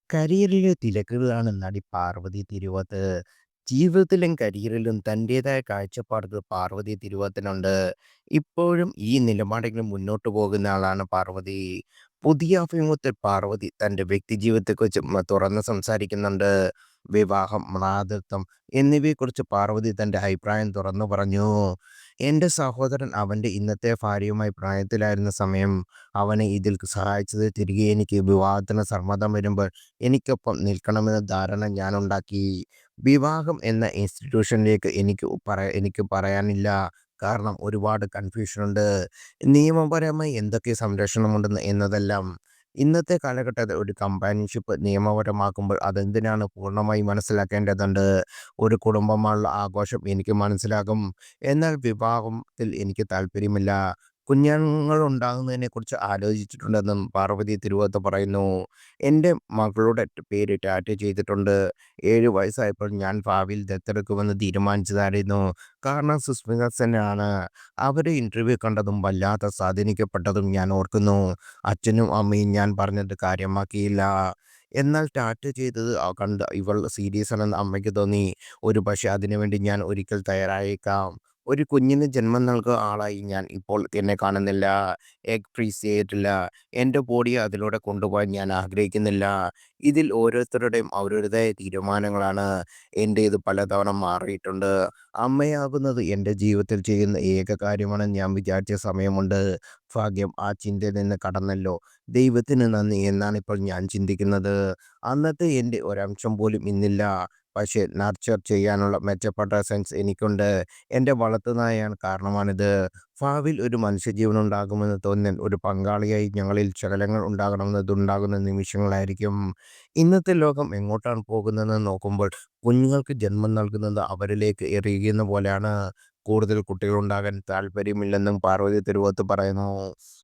കരിയറിലെ തിരക്കുകളാണ് നടി പാർവതി തിരുവോത്ത്. ജീവിതത്തിലും കരിയറിലും തന്റേതായ കാഴ്ചപ്പാടുകൾ പാർവതി തിരുവോത്തിനുണ്ട്. ഇപ്പോഴും ഈ നിലപാടുകൾ മുന്നോട്ട് പോകുന്ന ആളാണ് പാർവതി. പുതിയ അഭിമുഖത്തിൽ പാർവതി തന്റെ വ്യക്തിജീവിതത്തെക്കുറിച്ച് തുറന്ന് സംസാരിക്കുന്നുണ്ട്. വിവാഹം, മാതൃത്വം എന്നിവയെക്കുറിച്ച് പാർവതി തന്റെ അഭിപ്രായം തുറന്നു പറഞ്ഞു. എന്റെ സഹോദരൻ അവന്റെ ഇന്നത്തെ ഭാര്യയുമായി പ്രണയത്തിലായിരുന്ന സമയം അവനെ ഇതിൽ സഹായിച്ചത്. തിരികെ എനിക്ക് വിവാഹത്തിന് സമ്മതം വരുമ്പോൾ എനിക്കൊപ്പം നിൽക്കണമെന്ന ധാരണ ഞാനുണ്ടാക്കി. വിവാഹം എന്ന ഇൻസ്റ്റിറ്റ്യൂഷനിലേക്ക് എനിക്ക് പറയാനില്ല. കാരണം ഒരുപാട് കൺഫ്യൂഷനുണ്ട്. നിയമപരമായി എന്തൊക്കെ സംരക്ഷണമുണ്ടെന്ന് എന്നതെല്ലാം. ഇന്നത്തെ കാലഘട്ടത്തിൽ ഒരു കമ്പാനിയൻഷിപ്പ് നിയമപരമാക്കുമ്പോൾ അതെന്തിനാണ് പൂർണ്ണമായി മനസ്സിലാക്കേണ്ടതുണ്ട്. ഒരു കുടുംബമായുള്ള ആഘോഷം എനിക്ക് മനസ്സിലാകും. എന്നാൽ വിവാഹത്തിൽ എനിക്ക് താല്പര്യമില്ല. കുഞ്ഞുങ്ങളുണ്ടാകുന്നതിനെക്കുറിച്ച് ആലോചിച്ചിട്ടുണ്ടെന്നും പാർവതി തിരുവോത്ത് പറയുന്നു. എൻ്റെ മകളുടെ പേര് ടാറ്റൂ ചെയ്തിട്ടുണ്ട്. 7 വയസ്സായപ്പോൾ ഞാൻ ഭാവിയിൽ ദത്തെടുക്കുമെന്ന് തീരുമാനിച്ചതായിരുന്നു. കാരണം സുസ്മിത സെന്നാണ്. അവരെ ഇന്റർവ്യൂ കണ്ടതും വല്ലാതെ സ്വാധീനിക്കപ്പെട്ടതും ഞാൻ ഓർക്കുന്നു. അച്ഛനും അമ്മയും ഞാൻ പറഞ്ഞത് കാര്യമാക്കിയില്ല. എന്നാൽ ടാറ്റൂ ചെയ്തത് കണ്ട് ഇവൾ സീരിയസാണെന്ന് അമ്മയ്ക്ക് തോന്നി. ഒരുപക്ഷേ അതിനുവേണ്ടി ഞാൻ ഒരിക്കൽ തയ്യാറായേക്കാം. ഒരു കുഞ്ഞിന് ജന്മം നൽകുന്ന ആളായി ഞാൻ ഇപ്പോൾ എന്നെ കാണുന്നില്ല. എഗ് ഫ്രീസ് ചെയ്തിട്ടില്ല. എൻ്റെ ബോഡിയെ അതിലൂടെ കൊണ്ടുപോകാൻ ഞാൻ ആഗ്രഹിക്കുന്നില്ല. ഇതിൽ ഓരോരുത്തരുടെയും അവരുടേതായ തീരുമാനങ്ങളാണ്. എൻ്റേത് പലതവണ മാറിയിട്ടുണ്ട്. അമ്മയാകുന്നത് എൻ്റെ ജീവിതത്തിൽ ചെയ്യുന്ന ഏക കാര്യമാണെന്ന് ഞാൻ വിചാരിച്ച സമയമുണ്ട്. ഭാഗ്യം ആ ചിന്തയിൽ നിന്ന് കടന്നല്ലോ. ദൈവത്തിന് നന്ദി എന്നാണിപ്പോൾ ഞാൻ ചിന്തിക്കുന്നത്. അന്നത്തെ എൻ്റെ ഒരംശം പോലും ഇന്നില്ല. പക്ഷേ നർച്ചർ ചെയ്യാനുള്ള മെച്ചപ്പെട്ട സെൻസ് എനിക്കുണ്ട്. എൻ്റെ വളർത്തുനായയാണ് കാരണമാണിത്. ഭാവിയിൽ ഒരു മനുഷ്യജീവനുണ്ടാകുമെന്ന് തോന്നൽ ഒരു പങ്കാളിയായി ഞങ്ങളിൽ ശകലങ്ങൾ ഉണ്ടാകുന്ന നിമിഷങ്ങളായിരിക്കും. ഇന്നത്തെ ലോകം എങ്ങോട്ടാണ് പോകുന്നതെന്ന് നോക്കുമ്പോൾ കുഞ്ഞുങ്ങൾക്ക് ജന്മം നൽകുന്നത് അവരിലേക്ക് എറിയുന്ന പോലെയാണ്. കൂടുതൽ കുട്ടികളുണ്ടാകാൻ താല്പര്യമില്ലെന്നും പാർവതി തിരുവോത്ത് പറയുന്നു.